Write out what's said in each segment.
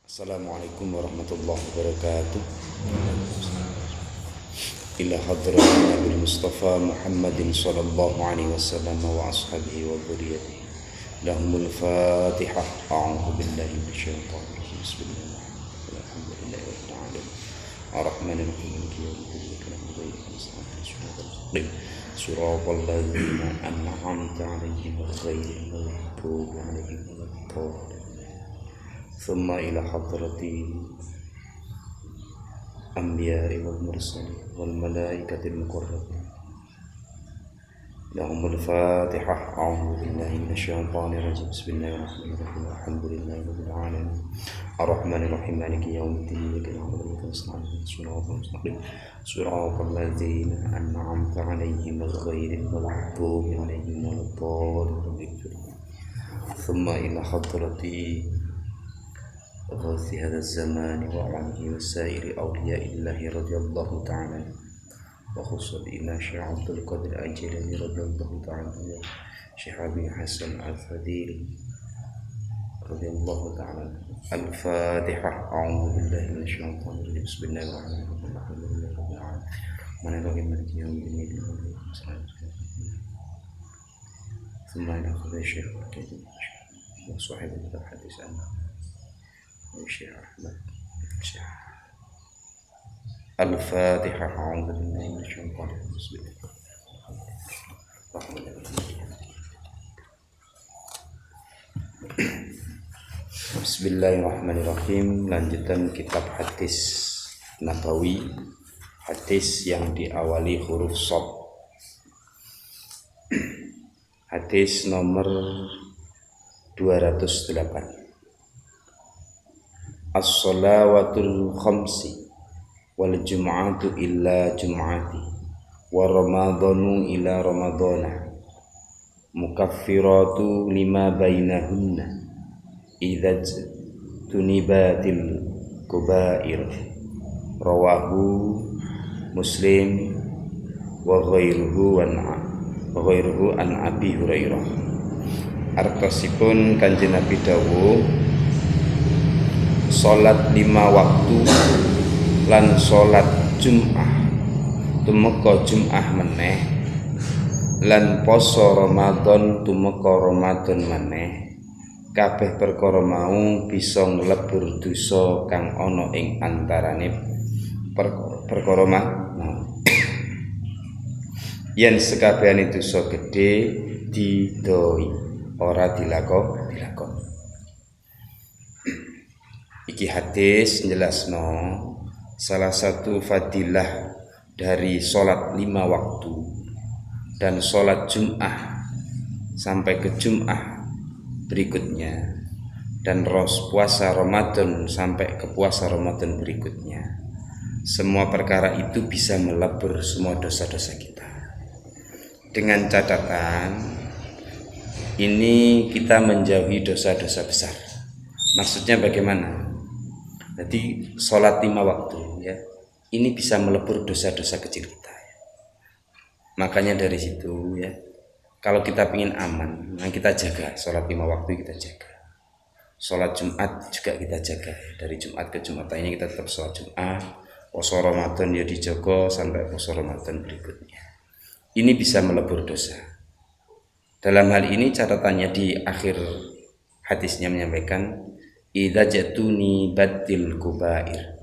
Assalamualaikum warahmatullahi wabarakatuh. Ila hadrat Nabi Mustafa Muhammadin sallallahu alaihi wasallam wa ashabihi wa dhurriyyatihi. Lahumul Fatihah. A'udzu billahi minasyaitonir rajim. Bismillahirrahmanirrahim. Alhamdulillahi rabbil alamin. Arrahmanir rahim. Maliki yaumiddin. Shiratal ladzina an'amta 'alaihim ghairil maghdubi 'alaihim waladdallin. ثم إلى حضرة الأنبياء والمرسلين والملائكة المقربين لهم الفاتحة. أعوذ بالله من الشيطان الرجيم. بسم الله الرحمن الرحيم. الحمد لله رب العالمين الرحمن الرحيم مالك يوم الدين إياك نعبد وإياك نستعين صراط المستقيم صراط الذين أنعمت عليهم غير المغضوب عليهم ولا الضالين. ثم إلى حضرة غوث هذا الزمان وعلمه وسائر أولياء الله رضي الله تعالى وخصوصا إلى شيخ عبد القادر الجيلاني رضي الله تعالى شيخ أبي حسن الفديري رضي الله تعالى. الفاتحة. أعوذ بالله من الشيطان الرجيم. بسم الله الرحمن الرحيم. الحمد لله رب العالمين مالك يوم الدين. ثم إلى قضاء الشيخ وصاحب الحديث أنه الشيخ أحمد الفاتحة. أعوذ بالله من الشيطان الرجيم. Bismillahirrahmanirrahim. Lanjutan kitab hadis Nabawi, hadis yang diawali huruf shad. Hadis nomor 208. As-salawatul khamsi wal jum'atu illa jum'ati wa ramadhanu ila ramadhana mukaffiratu lima bainahunna idza tunibatil kubair. Rawahu Muslim wa ghairuhu an Abi Hurairah. Artosipun Kanjeng Nabi dawuh, salat 5 waktu lan salat Jum'ah tumeka Jum'ah meneh lan poso Ramadan tumeka Ramadan meneh, kabeh perkara mau bisa nglebur dosa kang ana ing antarane perkara mau. Yen sekabehane dosa gedhe didoi, ora dilakoni. Iki hadis jelasno salah satu fadilah dari sholat 5 waktu dan sholat Jum'ah sampai ke Jum'ah berikutnya dan puasa Ramadan sampai ke puasa Ramadan berikutnya. Semua perkara itu bisa melebur semua dosa-dosa kita, dengan catatan ini kita menjauhi dosa-dosa besar. Maksudnya bagaimana? Jadi sholat 5 waktu ya, ini bisa melebur dosa-dosa kecil kita ya. Makanya dari situ ya, kalau kita ingin aman, nah kita jaga sholat 5 waktu, kita jaga. Sholat Jumat juga kita jaga ya. Dari Jumat ke Jumat ini kita tetap sholat Jumat. Puasa Ramadan ya dijaga sampai puasa Ramadan berikutnya. Ini bisa melebur dosa. Dalam hal ini catatannya di akhir hadisnya menyampaikan idza jatuni batil kubair.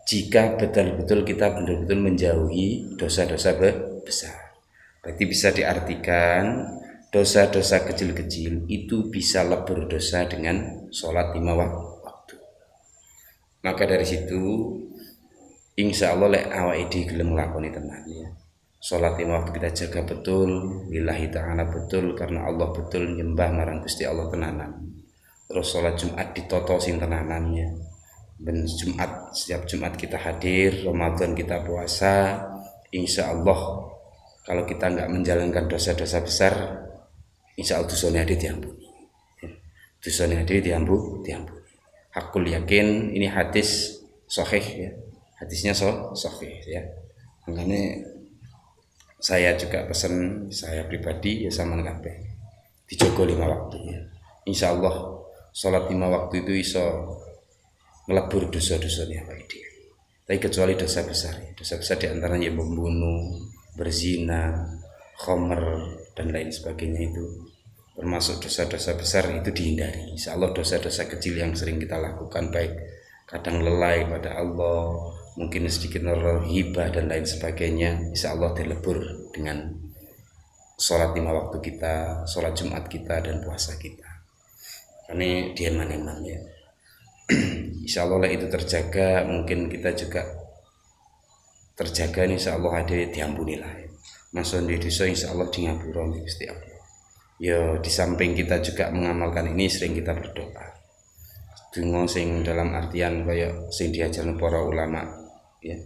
Jika betul-betul kita benar-betul menjauhi dosa-dosa besar, berarti bisa diartikan dosa-dosa kecil-kecil itu bisa lebur dosa dengan sholat 5 waktu. Maka dari situ insya Allah lek awake dhewe gelem nglakoni tenan ya. Sholat 5 waktu kita jaga betul, lillahi ta'ala betul, karena Allah betul, nyembah marang Gusti Allah tenanan. Terus sholat Jumat ditoto sing tenanannya. Ben Jumat, setiap Jumat kita hadir, Ramadan kita puasa. Insya Allah kalau kita nggak menjalankan dosa-dosa besar, insya Allah dosanya ada diampuni. Dosanya ada diampuni. Hakul yakin ini hadis sahih ya. Hadisnya sahih ya. Makanya saya juga pesan, saya pribadi ya sama kabeh dijogo 5 waktu ya. Insya Allah sholat 5 waktu itu iso ngelebur dosa-dosanya apa itu. Tapi kecuali dosa besar diantaranya membunuh, berzina, khomer dan lain sebagainya itu termasuk dosa-dosa besar, itu dihindari. Insya Allah dosa-dosa kecil yang sering kita lakukan, baik kadang lalai pada Allah, mungkin sedikit hibah dan lain sebagainya, insya Allah dilebur dengan sholat 5 waktu kita, sholat Jumat kita dan puasa kita. Ini dieman-eman ya. Insya Allah itu terjaga, mungkin kita juga terjaga, insya Allah ada diampuni lah ya. Masuk di dosa insya Allah di ngapura Gusti Allah. Ya di samping kita juga mengamalkan ini, sering kita berdoa. Donga sing dalam artian kaya sing diajarkan para ulama ya.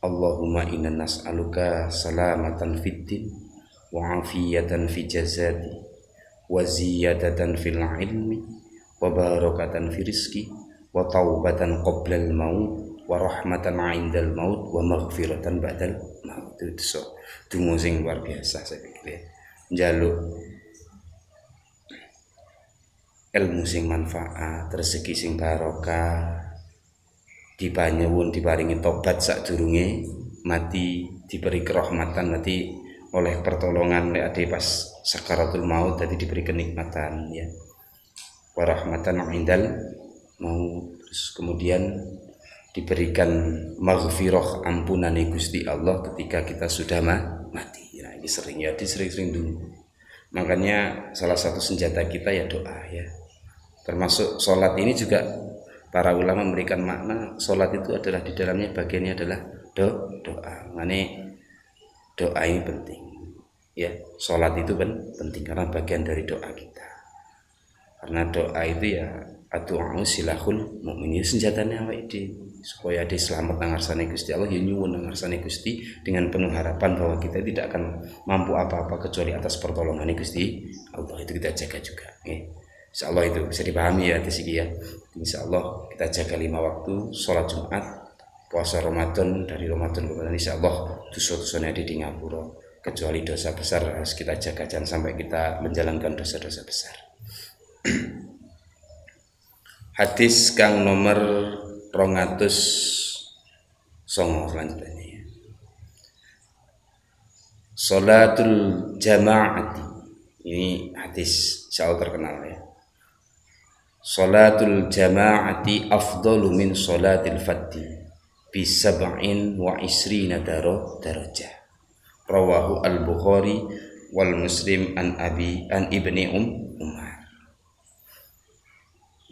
Allahumma inna nas'aluka salamatan fid din wa afiyatan fi jazati wa ziyadatan fil ilmi wa barakatan fi rizqi wa taubatan qoblal maut wa rahmatan 'indal maut wa maghfiratan ba'dal maut. Itu donga sing luar biasa saya pikir ya. Njaluk ilmu sing manfaat, rezeki sing barokah, dipanyewun diparingi tobat sadurunge mati, diberi kerahmatan nanti oleh pertolongan nek ade pas sakaratul maut, tadi diberi kenikmatan ya. Warahmatan 'indal maut, terus kemudian diberikan maghfirah, ampunane Gusti Allah ketika kita sudah mati. Nah, ini sering ya, sering dulu. Makanya salah satu senjata kita ya doa ya. Termasuk sholat ini juga para ulama memberikan makna sholat itu adalah di dalamnya bagiannya adalah doa. Makanya doa ini penting ya. Sholat itu penting karena bagian dari doa kita. Karena doa itu ya adu'u silahul mukmin, senjatanya awake dhewe supaya dia selamat nang ngarsane Gusti Allah, ya nyuwun nang ngarsane Gusti dengan penuh harapan bahwa kita tidak akan mampu apa-apa kecuali atas pertolongan Gusti Allah. Itu kita jaga juga insya Allah. Itu bisa dipahami ya Tisiki ya. Insya Allah kita jaga 5 waktu, sholat Jumat, puasa Ramadan, dari Ramadan kemudian insya Allah dosa-dosanya di ngapura, kecuali dosa besar harus kita jaga, jangan sampai kita menjalankan dosa-dosa besar. Hadis kang nomor 209 selanjutnya ya. Salatul jamaati, ini hadis insyaallah terkenal ya. Salatul jamaati afdalu min salatil fadhi bi 27 darajah. Rawahu al-Bukhari wal Muslim an ibni Umar.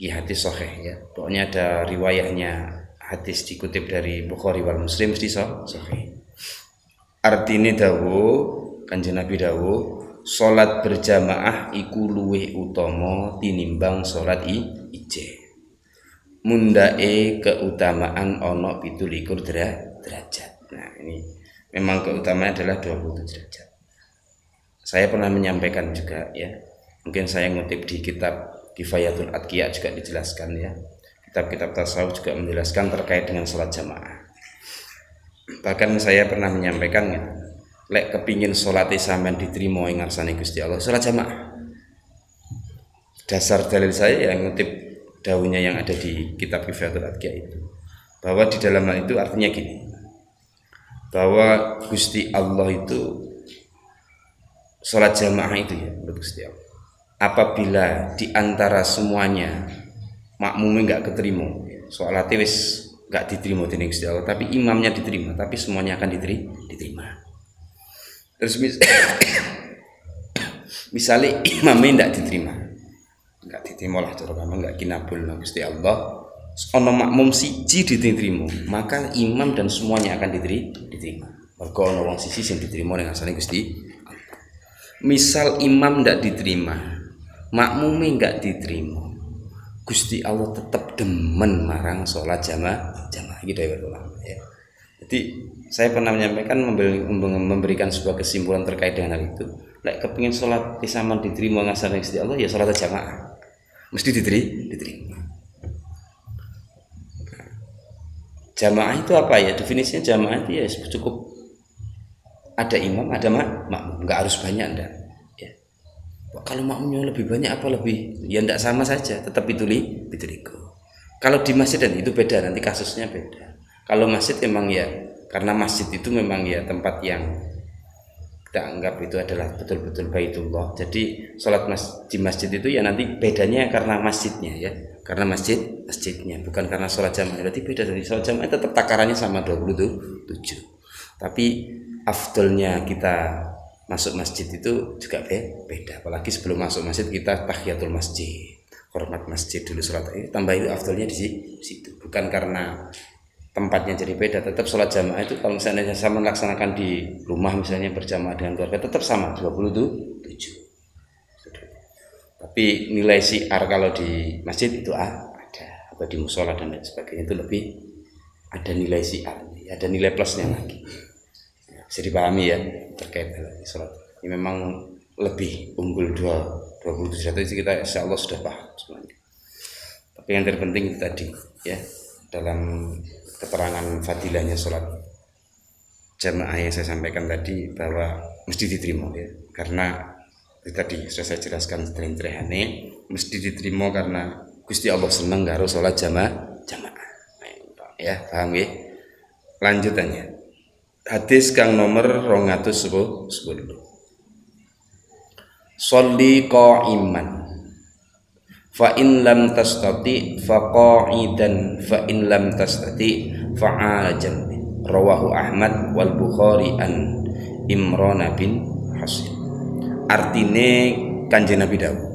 Ini hadis sahih ya. Pokoknya ada riwayahnya, hadis dikutip dari Bukhari wal Muslim mesti sahih. Artine dawuh Kanjeng Nabi dawuh, salat berjamaah iku luwih utama tinimbang salat ije. Mundake keutamaan ana 17 derajat. Nah, ini memang keutamaan adalah 27 derajat. Saya pernah menyampaikan juga ya. Mungkin saya ngutip di kitab Kifayatul Atqiya juga dijelaskan ya. Kitab-kitab tasawuf juga menjelaskan terkait dengan sholat jamaah. Bahkan saya pernah menyampaikan ya, lek kepingin sholatnya sampean diterima ing ngarsane Gusti Allah, sholat jamaah. Dasar dalil saya yang ngutip dawuhnya yang ada di kitab Kifayatul Atqiya itu, bahwa di dalam hal itu artinya gini, bahwa Gusti Allah itu sholat jamaah itu ya menurut Gusti Allah, apabila di antara semuanya makmumnya nggak keterima, sholatnya wis nggak diterima dening Gusti Allah, tapi imamnya diterima, tapi semuanya akan diterima. Terus misalnya imamnya nggak diterima lah, cara kamu nggak kinabul lah Gusti Allah, ono makmum siji diterima, maka imam dan semuanya akan diterima. Mergo ono wong siji sing diterima ning ngarsane Gusti Allah. Misal imam nggak diterima, makmumnya nggak diterima, Gusti Allah tetap demen marang sholat jamaah gitu ya ulama ya. Jadi saya pernah menyampaikan memberikan sebuah kesimpulan terkait dengan hal itu. Lek kepingin sholat isaman diterima ngarsane Gusti Allah ya sholat jamaah mesti diterima. Jamaah itu apa ya? Definisinya jamaah itu ya cukup ada imam, ada makmum, nggak harus banyak enggak. kalau makmumnya lebih banyak apa lebih, ya tidak sama saja, tetap ego. Kalau di masjid dan itu beda, nanti kasusnya beda. Kalau masjid memang ya, karena masjid itu memang ya tempat yang kita anggap itu adalah betul-betul Baitullah. Jadi sholat di masjid itu ya nanti bedanya karena masjidnya ya, karena masjidnya, bukan karena sholat jamaah. Berarti beda, dari sholat jamaah tetap takarannya sama 27. Tapi afdolnya kita masuk masjid itu juga beda. Apalagi sebelum masuk masjid kita tahiyatul masjid, hormat masjid dulu, sholat ini tambah itu afdolnya di situ. Bukan karena tempatnya jadi beda, tetap sholat jamaah itu kalau misalnya sama melaksanakan di rumah misalnya berjamaah dengan keluarga tetap sama 27. Tapi nilai syiar kalau di masjid itu ada, atau di musola dan lain sebagainya itu lebih ada nilai syiar, ada nilai plusnya lagi. Bisa dipahami ya terkait dengan sholat. Ini memang lebih unggul 27 itu kita insya Allah sudah paham semuanya. Tapi yang terpenting itu tadi ya, dalam keterangan fadilahnya sholat jamaah yang saya sampaikan tadi bahwa mesti diterima ya, karena tadi sudah saya jelaskan sederhana, mesti diterima karena Gusti Allah senang karo sholat jamaah ya, paham ya. Lanjutannya hadis kang nomor 210, sholli qa'iman fa in lam tastati fa qa'idan fa in lam tastati fa 'ala janbi, rawahu Ahmad wal Bukhari an Imran bin Hasin. Artine Kanjeng Nabi dawuh,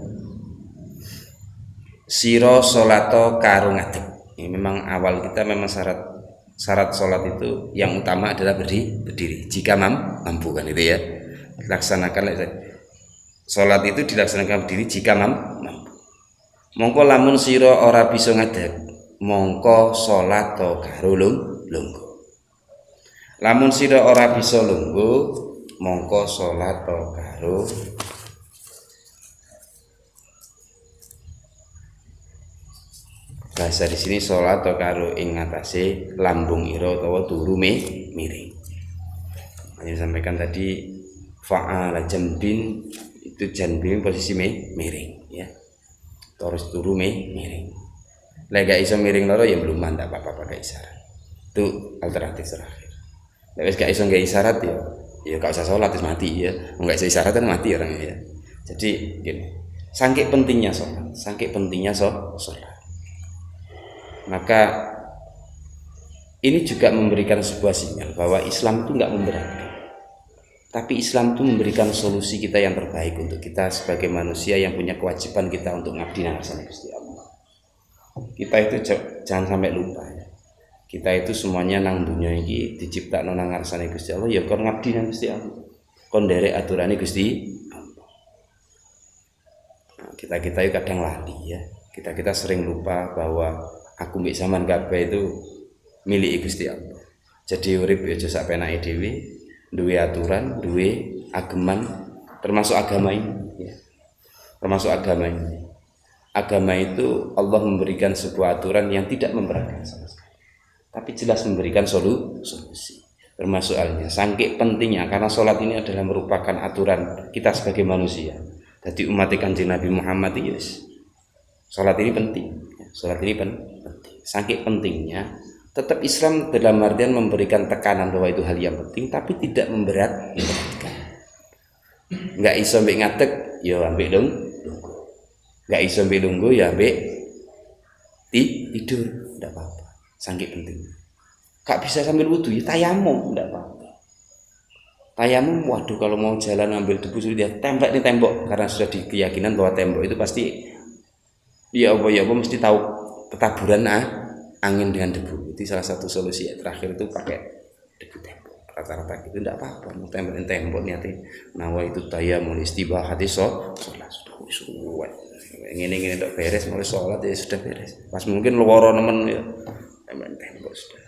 sira salato karo ngadeg. Ini memang awal kita memang syarat sholat itu yang utama adalah berdiri jika mampu kan itu ya. Laksanakan sholat itu dilaksanakan berdiri jika mampu. Mongko lamun sira ora bisa ngadeg, mongko sholat to karo lungguh. Lamun sira ora bisa lungguh, mongko sholat to karo bahasa di sini sholat atau karo ing ngatasé lambung ira utawa turu miring. Yang disampaikan tadi fa'ala jambin itu janbin posisi miring ya. Terus turu miring. Lek gak iso miring loro ya belum mantap apa-apa pakai isyarat. Itu alternatif terakhir. Lek wis gak iso nggae isyarat ya gak usah sholat wis mati ya. Enggak iso isyarat kan mati orangnya ya. Jadi gini, saking pentingnya sholat. Maka ini juga memberikan sebuah sinyal bahwa Islam itu enggak memberatkan, tapi Islam itu memberikan solusi kita yang terbaik untuk kita sebagai manusia yang punya kewajiban kita untuk ngabdi nang ngarsane Gusti Allah. Kita itu jangan sampai lupa ya. Kita itu semuanya nang dunia iki diciptakno nang ngarsane Gusti Allah ya kon ngabdi nang Gusti Allah. Kon nderek aturane Gusti Allah. Nah, kita itu kadang lali ya. Kita sering lupa bahwa aku mbek sampean kabeh itu milik Gusti Allah. Jadi urip aja sak penake dhewe, duwe aturan, duwe ageman, termasuk agama ini ya. Termasuk agama ini. Agama itu Allah memberikan sebuah aturan yang tidak memberatkan sama sekali, tapi jelas memberikan solusi. Termasuk halnya saking pentingnya karena sholat ini adalah merupakan aturan kita sebagai manusia. Jadi umat Kanjeng Nabi Muhammad ini sholat ini penting. Sholat ini penting. Saking pentingnya, tetap Islam dalam artian memberikan tekanan bahwa itu hal yang penting, tapi tidak memberatkan. Nggak iso mbek ngadeg, ya ambek lungguh. Nggak iso mbek lungguh, ya ambek tidur, tidak apa-apa. Saking pentingnya. Gak bisa sambil wudu, ya tayamum, tidak apa-apa. Tayamum, waduh kalau mau jalan ambil debu sudah dia tembak di tembok, karena sudah dikeyakinan bahwa tembok itu pasti ya apa mesti tahu ketaburan angin dengan debu. Itu salah satu solusi terakhir itu pakai debu tembok. Rata-rata itu tidak apa-apa. Mau tembok niatnya nawa itu tayamul istibahati sholat sudah suwet. Ngene tok beres mulai sholat ya sudah beres. Pas mungkin loro nemen ya tembok sudah.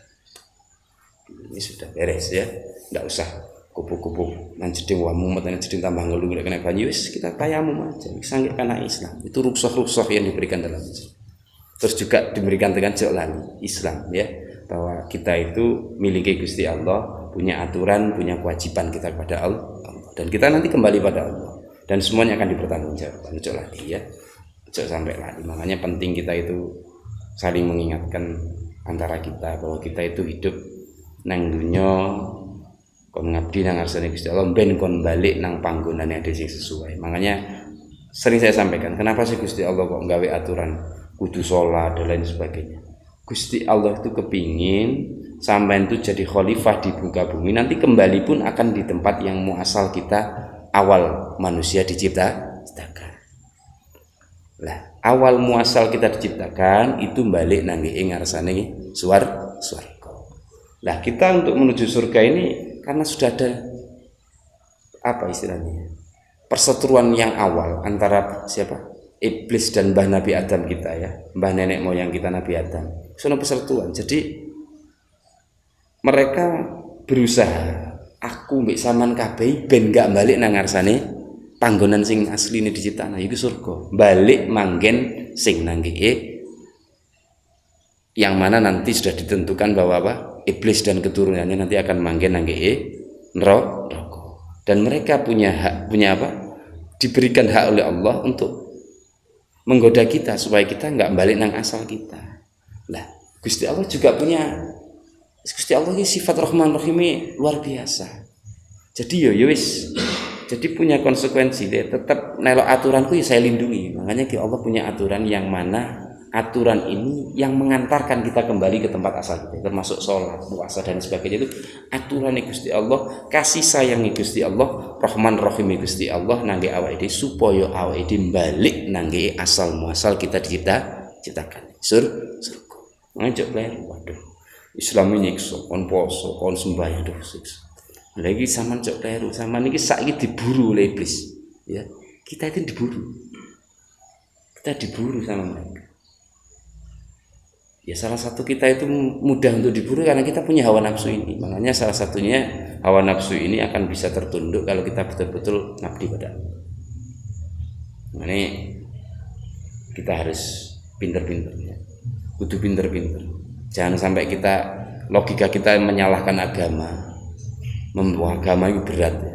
Ini sudah beres ya. Tidak usah kupu-kupu nang jeding wa mumet nang jeding tambah ngeluh nek kena banyu wis kita tayamum aja. Sanggih kana Islam. Itu rukshoh yang diberikan dalam Islam. Terus juga diberikan dengan jalan Islam ya, bahwa kita itu miliki Gusti Allah, punya aturan, punya kewajiban kita kepada Allah, dan kita nanti kembali pada Allah. dan semuanya akan dipertanggungjawabkan. Ojo lali ya, ojo sampai lali. Makanya penting kita itu saling mengingatkan antara kita bahwa kita itu hidup nang dunya kon ngabdi nang ngarsane Gusti Allah, ben kon balik nang panggonane dhewe sing sesuai. Makanya sering saya sampaikan, kenapa sih Gusti Allah kok nggawe aturan kudu sholat dan lain sebagainya. Gusti Allah itu kepingin sampean itu jadi khalifah di muka bumi, nanti kembali pun akan di tempat yang muasal kita awal manusia diciptakan. Lah, awal muasal kita diciptakan itu balik nang ngarsane swarga. Lah, kita untuk menuju surga ini karena sudah ada apa istilahnya? Perseteruan yang awal antara siapa? Iblis dan mbah Nabi Adam kita ya, mbah nenek moyang kita Nabi Adam. Sono perseteruan. Jadi mereka berusaha aku mbek sampean kabeh ben gak balik nang ngarsane panggonan sing asline diciptakna iku surga. Balik manggen sing nang yang mana nanti sudah ditentukan bahwa apa? Iblis dan keturunannya nanti akan manggen nang neraka. Dan mereka punya hak, punya apa? Diberikan hak oleh Allah untuk menggoda kita supaya kita nggak balik nang asal kita. Lah, Gusti Allah juga punya, Gusti Allah ini sifat Rahman Rahim luar biasa. Jadi yo wis, jadi punya konsekuensi deh. Tetap nelok aturanku ya saya lindungi. Makanya Allah punya aturan yang mana aturan ini yang mengantarkan kita kembali ke tempat asal kita, termasuk sholat, puasa dan sebagainya. Itu aturan Gusti Allah, kasih sayang Gusti Allah, Rahman Rahim Gusti Allah nangge awake dhewe supaya awake dhewe balik nangge asal muasal kita diciptakan surga. Ngajak kleru, waduh. Islam ini nyiksa, kon poso, kon sembahyang terus siksa. Lagi sampean cok kleru, sampean iki saiki diburu oleh iblis, ya. Kita itu diburu. Kita diburu sama mereka. Ya salah satu kita itu mudah untuk diburu karena kita punya hawa nafsu ini. Makanya salah satunya hawa nafsu ini akan bisa tertunduk kalau kita betul-betul ngabdi pada Allah. Nah, ini kita harus pinter-pinter ya. Kudu pinter-pinter. Jangan sampai logika kita menyalahkan agama. Membawa agama itu berat ya.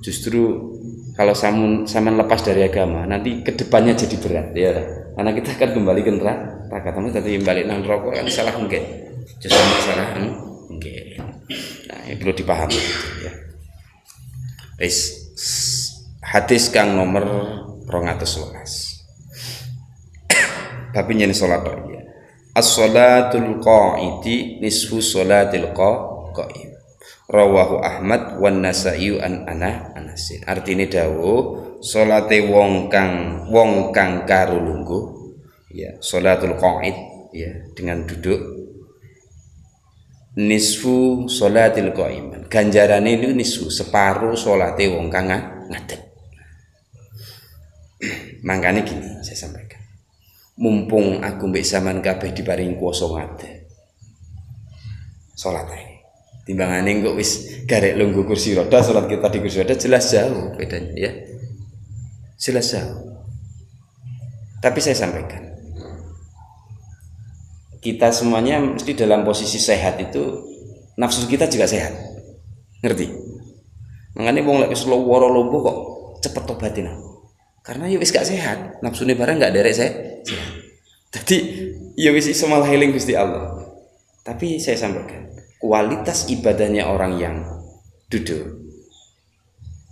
Justru kalau saman lepas dari agama nanti kedepannya jadi berat ya. Karena kita akan kembali ke neraka, tapi tadi balik nang neraka kan salah mungkin. Justru salah mungkin. Nah, ini perlu dipahami ya. Hadis kang nomor 211. Tapi nyen salat ya. As-salatul qa'idi nisfu salatil qa'im. Rawahu Ahmad wan Nasa'i an Anasin. Artine dawuh salate wong kang karo lungguh ya, salatul qa'id ya, dengan duduk nisfu salatil qa'im. Ganjarane itu nisfu, separuh salate wong kang ngadeg. Mangkane gini saya sampaikan. Mumpung aku mbek sampean kabeh diparingi kuwasa ngadeg. Salat ae. Timbangane kok wis garek lungguh kursi roda, salat kita di kursi roda jelas jauh bedanya ya. Jelas jauh. Tapi saya sampaikan, kita semuanya mesti dalam posisi sehat itu, nafsu kita juga sehat. Ngerti? Makanya wong lek wis loro lombo kok cepet tobatin aku. Karena ya wis gak sehat, nafsune barang gak derek sehat. Jadi ya wis iso malah eling Gusti Allah. Tapi saya sampaikan, kualitas ibadahnya orang yang duduk,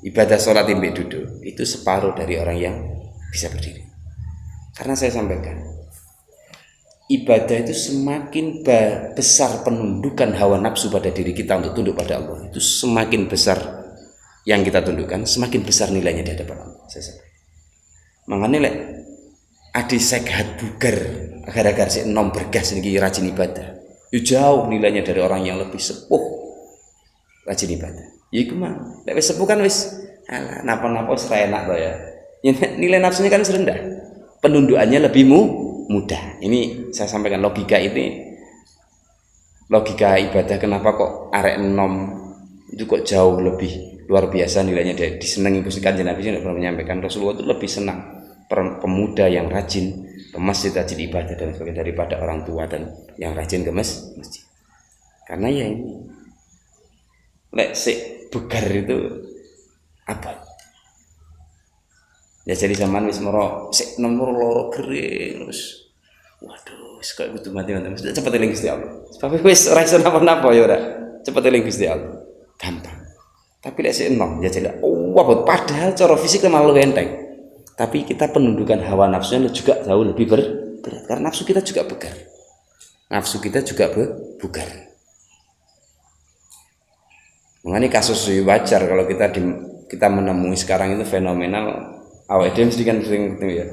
ibadah sholat yang duduk itu separuh dari orang yang bisa berdiri. Karena saya sampaikan, ibadah itu semakin besar penundukan hawa nafsu pada diri kita untuk tunduk pada Allah, itu semakin besar yang kita tundukkan, semakin besar nilainya di hadapan Allah. Saya sampaikan. Makanya lek adi sehat bugar agar-agar si enom bergas ini rajin ibadah, jauh nilainya dari orang yang lebih sepuh rajin ibadah. Ya iku mah, lek wis sepuh kan wis alah napa-napa wis enak to ya. Nilai nafsunya kan rendah. Penundukannya lebih mudah. Ini saya sampaikan logika ini. Logika ibadah kenapa kok arek enom itu kok jauh lebih luar biasa nilainya, dia disenangi Gusti Kanjeng Nabi. Saya pernah menyampaikan Rasulullah itu lebih senang pemuda yang rajin ke masjid, rajin ibadah dan sebagainya daripada orang tua dan yang rajin ke masjid. Karena ya ini lek sik bugar itu apa? Ya jadi zaman wis moro sik nomor loro kering terus waduh wis kok kudu mati-mati mesti cepet eling Gusti Allah. Sebab wis ora iso napa-napa ya ora. Cepet eling Gusti Allah. Gampang. Tapi lek sik enom ya jadi wabot padahal cara fisik malah lebih enteng. Tapi kita penundukan hawa nafsunya juga jauh lebih berat karena nafsu kita juga bugar. Nafsu kita juga bugar. Mengenai kasus wajar kalau kita menemui sekarang itu fenomenal awake dhewe mesti kan sering gitu ya.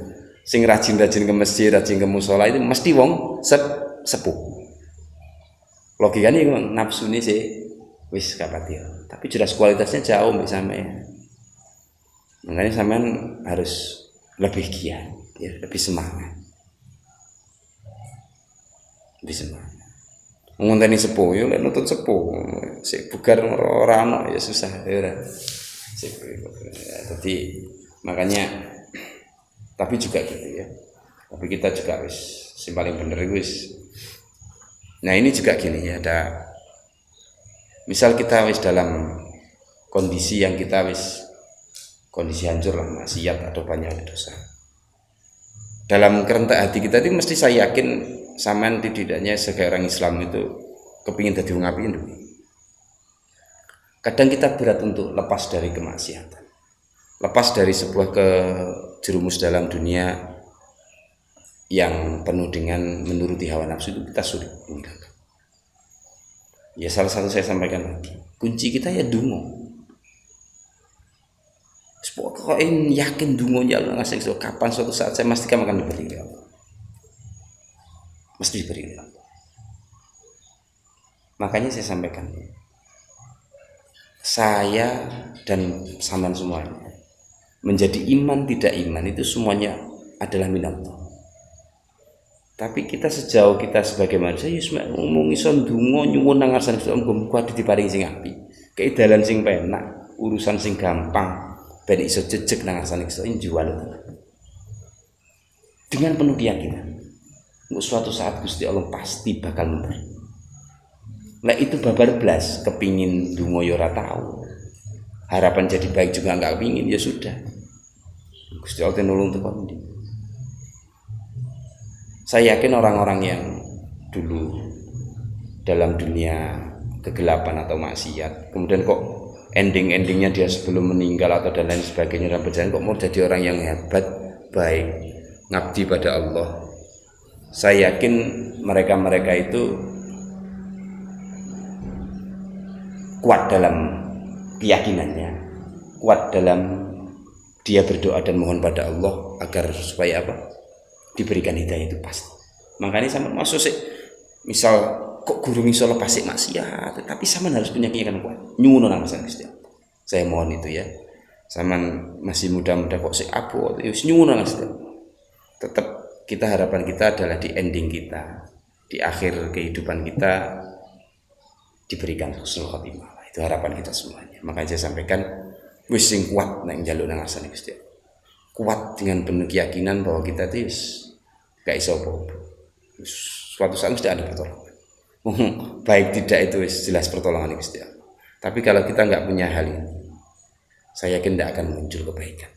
Sing rajin-rajin ke masjid, rajin ke musola itu mesti wong sepuh. Logikanya nafsu ini sih wis kapatir. Tapi jelas kualitasnya jauh mbek sampean. Makanya sampean harus lebih giat, ya, lebih semangat. Lebih semangat. Ngonteni sepuh yo lek nutut sepuh, sik bugar ora ono ya susah ya ora. Jadi makanya tapi juga gitu ya. Tapi kita juga wis sing paling bener wis. Nah, ini juga gini ya, ada misal kita wis dalam kondisi yang kita wis kondisi hancur lah, maksiat atau banyak dosa. Dalam kerentak hati kita itu mesti saya yakin sampean tidaknya sebagai orang Islam itu kepingin jadi wong apik nduk. Kadang kita berat untuk lepas dari kemaksiatan. Lepas dari sebuah kejerumus dalam dunia yang penuh dengan menuruti hawa nafsu itu kita sulit meninggalkan. Ya salah satu saya sampaikan lagi, kunci kita ya dungo. Pokoknya yakin dungo ya Allah ngasih so, kapan suatu saat saya pastikan akan diberi ya Allah. Mesti diberi ya Allah. Makanya saya sampaikan, saya dan sampean semuanya menjadi iman tidak iman itu semuanya adalah minallah. Tapi kita sejauh kita sebagai manusia ya ngomong iso ndonga nyuwun nang ngarsane Gusti Allah muga diparingi sing apik. Kei dalan sing penak, urusan sing gampang, ben iso jejeg nang ngarsane Gusti Allah jual. Dengan penuh keyakinan. Suatu saat Gusti Allah pasti bakal memberi. Lah itu babar blas, kepingin ndonga ya ora tau. Harapan jadi baik juga enggak kepingin ya sudah. Gusti Allah nulung tekan ndi. Saya yakin orang-orang yang dulu dalam dunia kegelapan atau maksiat, kemudian kok ending-endingnya dia sebelum meninggal atau dan lain sebagainya dalam perjalanan kok mau jadi orang yang hebat, baik, ngabdi pada Allah. Saya yakin mereka-mereka itu kuat dalam keyakinannya, kuat dalam dia berdoa dan mohon pada Allah agar supaya apa? Diberikan hidayah itu pasti. Makanya sama masuk sih misal kok guru iso lepas sik maksiat, tapi sama harus punya keyakinan kuat. Nyuwun nang Gusti Allah. Saya mohon itu ya. Sama masih muda-muda kok sik abot, ya nyuwun nang Gusti Allah. Tetap kita harapan kita adalah di ending kita, di akhir kehidupan kita diberikan husnul khotimah. Itu harapan kita semuanya. Makanya saya sampaikan wis sing kuat nang njaluk nang ngarsane Gusti Allah. Kuat dengan penuh keyakinan bahwa kita itu gak iso apa-apa. Suatu saat mesti ada pertolongan. Baik tidak itu jelas pertolongan Gusti Allah. Tapi kalau kita nggak punya hal ini, saya yakin tidak akan muncul kebaikan.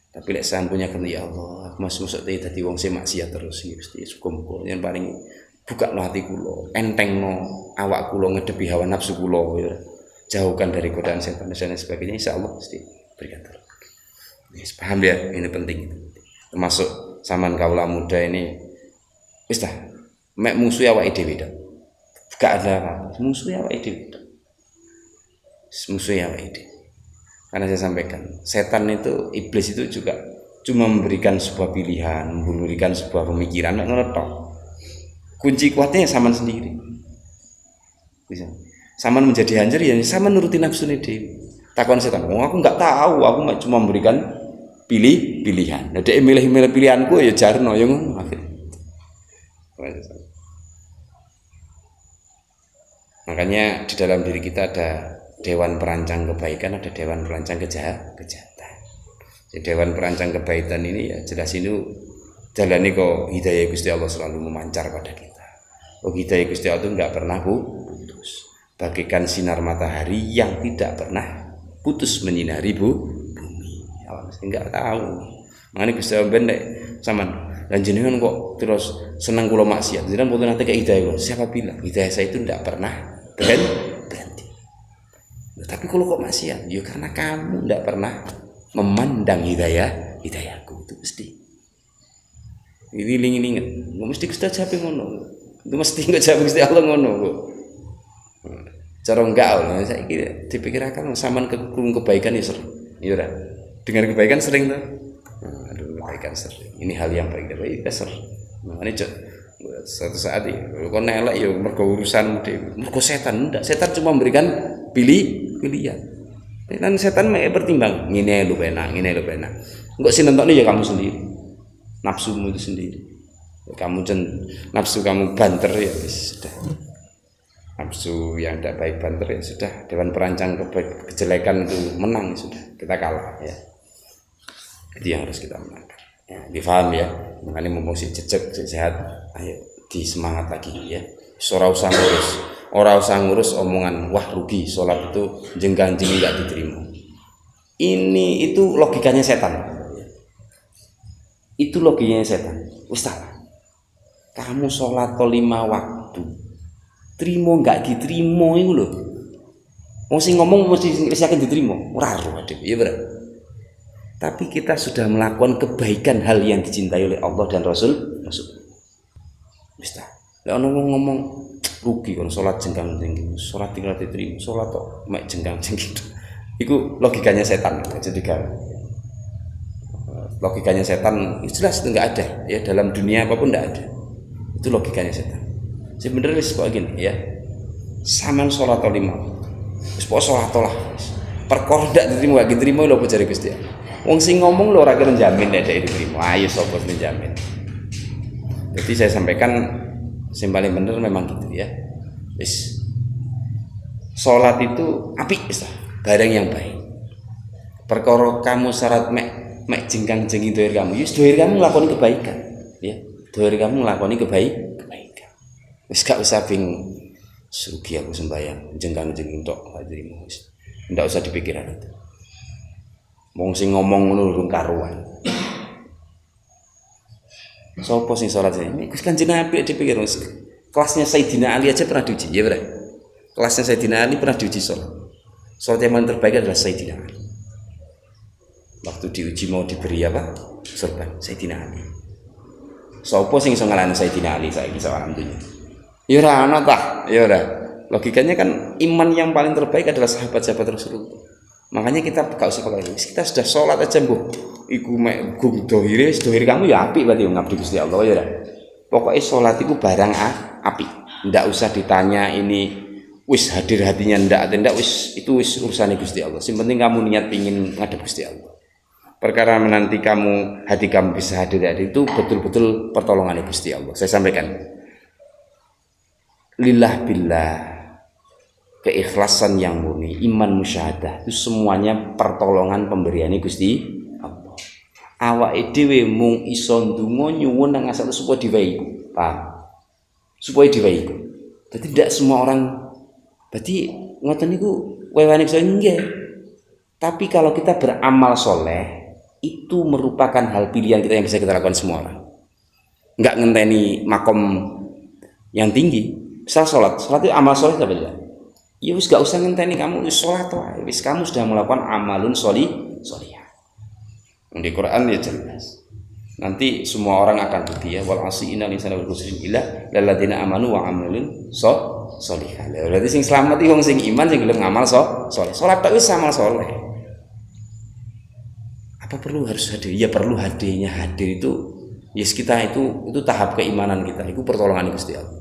Tapi lek sampeyan punya kehendak ya Allah, aku masuk dadi wong sing maksiat terus Gusti, syukur-syukur yen paring bukakno ati kula, entengno awak kula ngedepi hawa nafsu kula ya. Jauhkan dari godaan setan dan sebagainya, insyaallah pasti berikan terus. Yes, paham ya, ini penting itu. Termasuk zaman kaula muda ini wis dah mek musuh awake dhewe tok. Gak ada apa-apa. Musuh awake dhewe tok. Musuh awake dhewe. Karena saya sampaikan, setan itu iblis itu juga cuma memberikan sebuah pilihan, memberikan sebuah pemikiran ngono tok. Kunci kuatnya sama sendiri. Bisa. Sama menjadi hancur ya sama nuruti nafsu dhewe. Takon setan, aku enggak tahu, aku cuma memberikan pilihan. Nah, dia milih-milih pilihanku ya jarno ya ngono. Makanya di dalam diri kita ada dewan perancang kebaikan, ada dewan perancang kejahatan. Jadi dewan perancang kebaikan ini ya jelas itu jalani kok hidayah Gusti Allah selalu memancar pada kita. Oh hidayah Gusti Allah itu enggak pernah putus. Bagaikan sinar matahari yang tidak pernah putus menyinari bumi. awak enggak tahu. Makanya Gusti Allah bendek sampean dan jenengan kok terus senang kula maksiat. Jenengan mboten nate kayak hidayah. Siapa bilang? Hidayah saya itu tidak pernah berhenti. Tapi kalau kok maksiat, ya karena kamu tidak pernah memandang hidayahku itu mesti. Ini lingi-lingi, mesti Gusti jape ngono. Itu mesti enggak jape Gusti Allah ngono kok. Cara enggak lho, saiki dipikirakan sampean kebaikan ya sering. Iya ora? Dengan kebaikan sering tuh. Aduh, kebaikan sering. Ini hal yang baik tapi sering. Makanya suatu saat kok nelek ya mergo urusan mergo setan ndak. Setan cuma memberikan pilihan. Dan setan bertimbang, ngene lho penak. Enggak sih nontonnya ya kamu sendiri. Nafsumu itu sendiri. Kamu nafsu kamu banter ya sudah. Nafsu yang tidak baik banter ya sudah. Dewan perancang kejelekan itu menang sudah. Kita kalah ya. Itu yang harus kita menangkan. Ya, difaham ya. Makanya mumpung si jejak sehat, ayo disemangat lagi ya. Ora usah ngurus omongan wah rugi sholat itu jenggang-jenggi enggak diterima. Ini itu logikanya setan. Itu logikanya setan. Wis kamu sholat 5 waktu. Terima enggak diterima itu lho. Wong sing ngomong mesti yakin diterima. Ora ero adik, ya bener. Tapi kita sudah melakukan kebaikan hal yang dicintai oleh Allah dan Rasul. Wis ta. Lah ono ngomong rugi kalau sholat jenggang-jenggi, sholat tinggal diterima, sholat kok mek jenggang-jenggi. Itu logikanya setan. Jadi logikanya setan jelas itu enggak ada ya, dalam dunia apapun enggak ada. Itu logikanya setan. Sebenarnya kok gini ya. Sampean sholat 5. Wis pokoke sholat lah. Perkara ndak diterima gak diterima lho jare Gusti. Wong sing ngomong lho ora kira jamin nek diterima. Ayo sapa sing jamin. Jadi saya sampaikan yang paling bener memang gitu ya. Wis salat itu apik wis barang yang baik. Perkara kamu syarat mek jenggang-jenggi dohir kamu, wis dohir kamu nglakoni kebaikan, ya. Dohir kamu nglakoni kebaikan. Wis gak usah bingung. Sugi aku sembahyang, jenggang-jenggi tok gak terima wis. Ndak usah dipikiran itu. Wong sing ngomong ngono urung karuan. Sopo sing salat ini? Gus Kanjeng Nabi dipikir kelasnya Sayyidina Ali aja pernah diuji, ya bener. Kelasnya Sayyidina Ali pernah diuji salat. Salat yang paling terbaik adalah Sayyidina Ali. Waktu diuji mau diberi apa? Sorban Sayyidina Ali. Sopo sing iso ngalahno Sayyidina Ali saiki sawaran dunya? Ya ora ana tah, ya ora. Logikanya kan iman yang paling terbaik adalah sahabat-sahabat Rasulullah. Makanya kita gak usah kalau kita sudah sholat aja mbok iku mek gum dohir kamu ya apik berarti ngabdi Gusti Allah ya. Pokoknya sholat itu barang apik. Ndak usah ditanya ini wis hadir hatinya ndak wis itu wis urusannya Gusti Allah. Yang penting kamu niat pingin ngadep Gusti Allah. Perkara menanti hati kamu bisa hadir itu betul-betul pertolongan Gusti Allah. Saya sampaikan. Lillah billah, keikhlasan yang murni, iman musyahadah itu semuanya pertolongan pemberian Gusti Allah. Awake dhewe mung iso ndonga nyuwun nang asal supaya diwehi. Paham? Supaya diwehi. Jadi tidak semua orang berarti ngoten niku wewane bisa nggih. Tapi kalau kita beramal soleh itu merupakan hal pilihan kita yang bisa kita lakukan semua orang. Enggak ngenteni makom yang tinggi. Misal sholat itu amal soleh apa tidak? Ya wis gak usah ngenteni kamu wis sholat wae. Wis kamu sudah melakukan amalun sholihah. Di Quran ya jelas. Nanti semua orang akan bukti ya wal asri innal insana lafi khusrin illa lalladzina amanu wa amilun sholihah. Berarti sing selamat iki wong sing iman sing gelem ngamal sholeh. Sholat tak wis amal sholeh. Apa perlu harus hadir? Ya perlu hadirnya hadir itu. Yes kita itu tahap keimanan kita. Itu pertolongan Gusti Allah.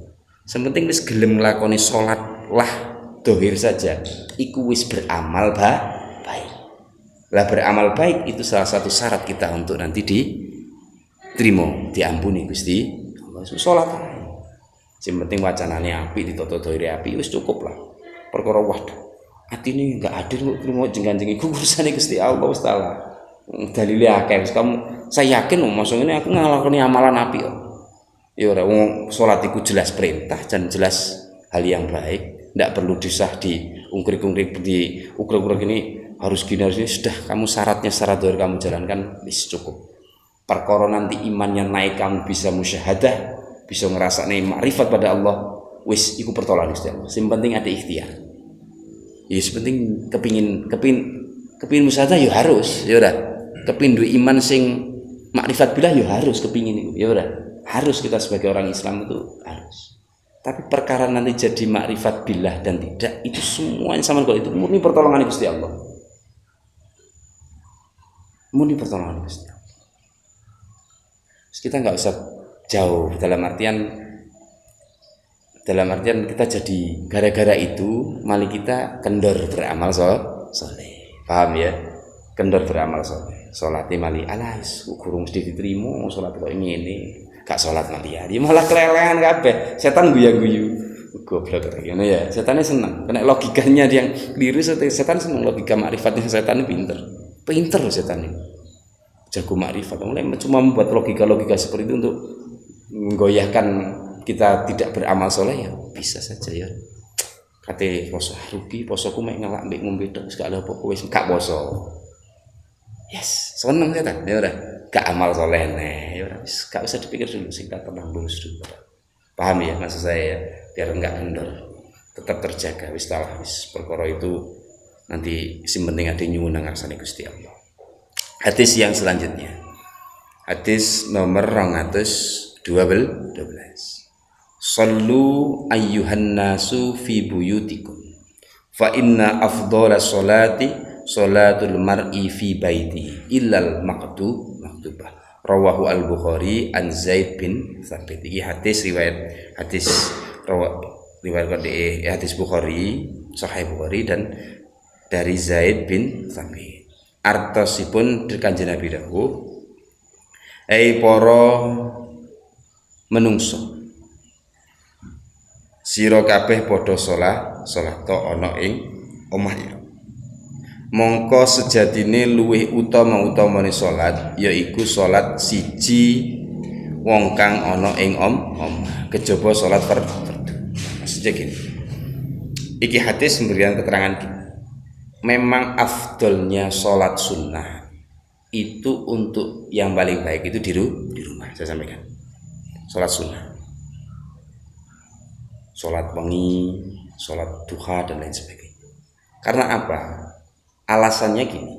Sepenting wis gelem nglakoni salat lah dohir saja. Iku wis beramal baik. Lah beramal baik itu salah satu syarat kita untuk nanti diterima, diampuni Gusti Allah. Salat. Sing penting wacanane apik, ditoto dohire apik wis cukup lah. Perkara waduh, atine enggak hadir kok trimo jenggan-jengi urusan Gusti Allah wis taala. Dalile akeh wis kamu saya yakin maksud ini aku nglakoni amalan apik kok. Ya ora wong salat iku jelas perintah dan jelas hal yang baik, ndak perlu disah diungkrik-ungkrik di ukur-ukur ini harus gini harus ini, sudah kamu syarat dohir kamu jalankan, wis cukup. Perkara nanti imannya naik, kamu bisa musyahadah, bisa ngerasane makrifat pada Allah, wis iku pertolongan Gusti Allah. Sing penting ada ikhtiar. Ya penting kepingin musyahadah ya harus, ya ora. Kepingin duwe iman sing makrifat billah ya harus kepingin itu, ya ora. Harus kita sebagai orang Islam itu harus. Tapi perkara nanti jadi makrifat billah dan tidak, itu semuanya sama kalau itu murni pertolongan Gusti Allah. Murni pertolongan Gusti Allah. Kita nggak usah jauh dalam artian kita jadi gara-gara itu malah kita kendor beramal soleh. Paham ya? Kendor beramal soleh. Sholatnya mali alas, kurung mesti diterima, sholat kok ini gak sholat mali ya. Dia malah kelelehan kabeh. Setan guyu-guyu. Goblok ngene ya. Setannya senang. Kena logikanya yang keliru, setan senang logika makrifatnya setan pinter. Pinter loh setan ini. Jago makrifat. Mulai cuma membuat logika-logika seperti itu untuk menggoyahkan kita tidak beramal soleh ya bisa saja ya. Kate poso rugi, posoku mek ngelak mbek ngombe tok gak ada apa-apa wis gak poso. Yes, seneng setan ya ora. Gak amal soleh nih ya ora wis gak usah dipikir dulu sing tenang lurus dulu. Paham ya maksud saya ya? Biar enggak kendor. Tetap terjaga wis talah wis perkara itu nanti sing penting ade nyuwun nang ngarsane Gusti Allah. Hadis yang selanjutnya. Hadis nomor 212. Sallu ayyuhan nasu fi buyutikum fa inna afdhala sholati sholatul mar'i fi baiti illal maktubah. Rawahu al-Bukhari an Zaid bin Tsabit. Iki hadis riwayat hadis Bukhari, Sahih Bukhari dan dari Zaid bin Tsabit. Artosipun Kanjeng Nabi dawuh, para menungso sira kabeh padha salat ana ing omah ira. Mongko sejatine luwih utamane salat yaiku salat siji wong kang ana ing omah kejaba salat fardu. Maksudnya gini. Iki hadis memberikan keterangan gini. Memang afdolnya sholat sunnah itu untuk yang paling baik itu di rumah. Saya sampaikan sholat sunnah, sholat wengi, sholat duha dan lain sebagainya. Karena apa? Alasannya gini,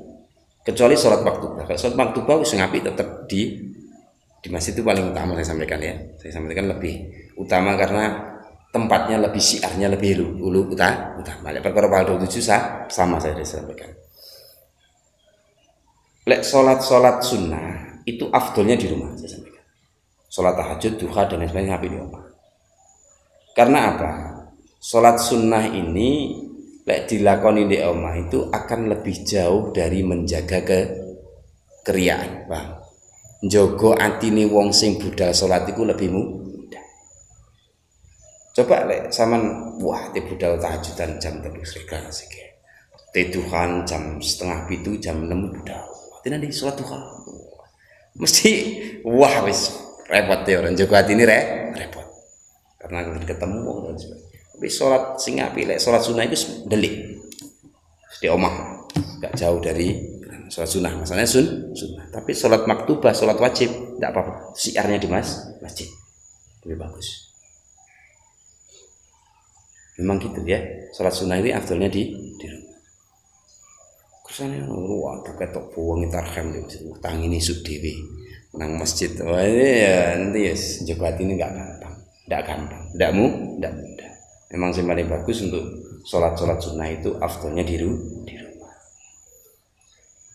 kecuali sholat maktubah. Kalau sholat maktubah wis ngapi tetap di masjid itu paling utama. Saya sampaikan ya, saya sampaikan lebih utama karena tempatnya lebih syiarnya lebih utama. Perkara pada 7 sama saya sampaikan. Lek sholat sunnah itu afdolnya di rumah saya sampaikan. Sholat tahajud, duha dan lain sebagainya di rumah. Karena apa? Sholat sunnah ini lek dilakoni di rumah itu akan lebih jauh dari menjaga keriaan, Bang. Njogo atine wong sing budal sholat itu lebih mudah. Coba lek saman wah te budal tahajudan jam 3 srega asik. Te duhan jam 6:30 jam 6 budal. Artinya di sholat duha. Mesti wah wis repot ya orang jago hati ini repot. Karena ketemu wong dan sebagainya. Tapi sholat sing apik lek sholat sunah itu delik. Di omah. Enggak jauh dari sholat sunnah. Masalahnya sunnah. Tapi sholat maktubah, sholat wajib enggak apa-apa. Siarnya di masjid. Lebih bagus. Memang gitu ya, sholat sunnah ini afdolnya di rumah. Kesannya waduh ketok buang tarham di masjid, utang ini subdewi, nang masjid. Wah ini ya nanti ya jabat ini nggak gampang, tidak mudah. Memang yang paling bagus untuk sholat sunnah itu afdolnya di rumah.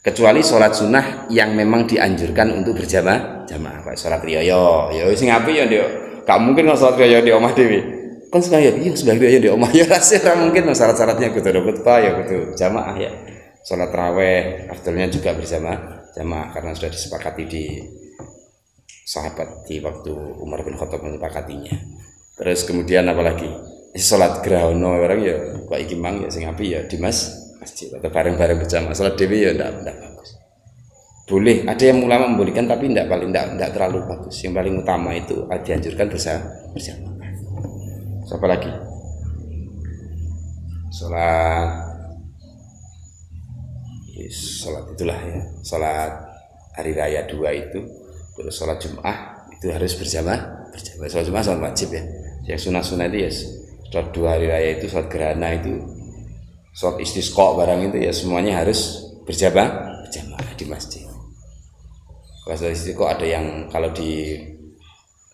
Kecuali sholat sunnah yang memang dianjurkan untuk berjamaah, kayak sholat riyo, ya sing api ya dia, gak mungkin kalau sholat riyo di omah dewi. Kan sekalian iya sebagai di omah ya rasanya mungkin syarat-syaratnya kudu khutbah ya kudu jamaah ya. Salat tarawih afdalnya juga jamaah karena sudah disepakati di sahabat di waktu Umar bin Khattab menyepakatinya. Terus kemudian apalagi salat grahono orang ya kok iki mang ya sing api ya di masjid atau bareng-bareng berjamaah. Salat dewi ya ndak bagus. Boleh ada yang ulama membolehkan tapi ndak terlalu bagus. Yang paling utama itu dianjurkan berjamaah. Siapa lagi? Sholat sholat itulah ya, sholat hari raya 2 itu, terus sholat Jumat itu harus berjamaah. Sholat Jumat sholat wajib ya. Yang sunah itu ya sholat 2 hari raya itu, sholat gerhana itu, sholat istisqa barang itu ya semuanya harus berjamaah di masjid. Kalau sholat istisqa ada yang kalau di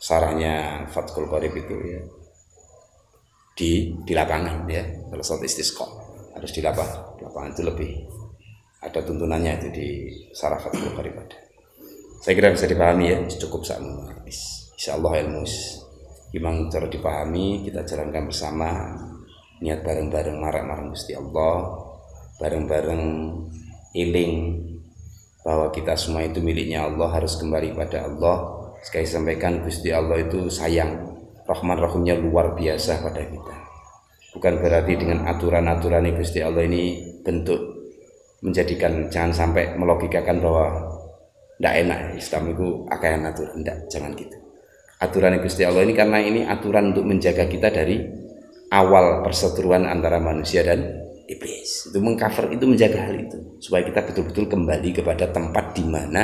sarahnya Fathul Qorib itu ya di lapangan ya. Kalau sholat istisqa harus di lapangan itu lebih ada tuntunannya itu di sarah Fathul Qorib ada. Saya kira bisa dipahami ya, cukup sama. Insyaallah ilmu imang cara dipahami, kita jalankan bersama, niat bareng-bareng marang Gusti Allah, bareng-bareng iling bahwa kita semua itu miliknya Allah, harus kembali pada Allah. Sekali sampaikan, Gusti Allah itu sayang, rahman rahimnya luar biasa pada kita. Bukan berarti dengan aturan-aturan Gusti Allah ini bentuk menjadikan, jangan sampai melogikakan bahwa tidak enak Islam itu akan aturan, tidak, jangan gitu. Aturan Gusti Allah ini karena ini aturan untuk menjaga kita dari awal perseteruan antara manusia dan iblis. Itu mengcover, itu menjaga hal itu supaya kita betul-betul kembali kepada tempat di mana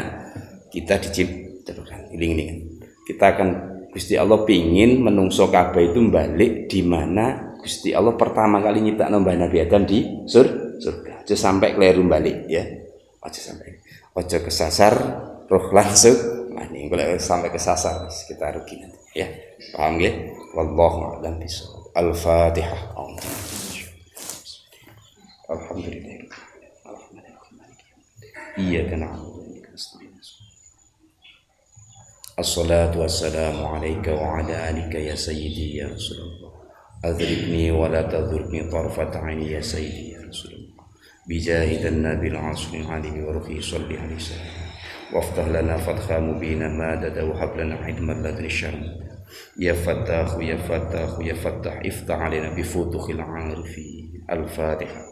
kita diciptakan. Ini kita akan, Gusti Allah pingin menungso kabeh itu balik di mana Gusti Allah pertama kali nyiptakno Mbah Nabi Adam di surga. Aja sampai keliru balik ya. Aja kesasar roh langsung. Nah, ini kalau sampai kesasar kita rugi nanti ya. Paham ya? Wallahu a'lam bishawab. Al-Fatihah. Alhamdulillah. Iyyaka na'budu wa iyyaka nasta'in. Assalatu wassalamu alayka wa ala alika ya sayyidi ya Rasulullah. Adrikni wa la tadhurni tarfat 'aini ya sayyidi ya Rasulullah. Bijahidan nabil asri alihi wa ruhi salli alaihi wasallam. Waftah lana fatha mubina madada wa hab lana hidman ladri syarm. Ya Fattah ya Fattah ya Fattah iftah alaina bi futuhil arifi. Al-Fatihah.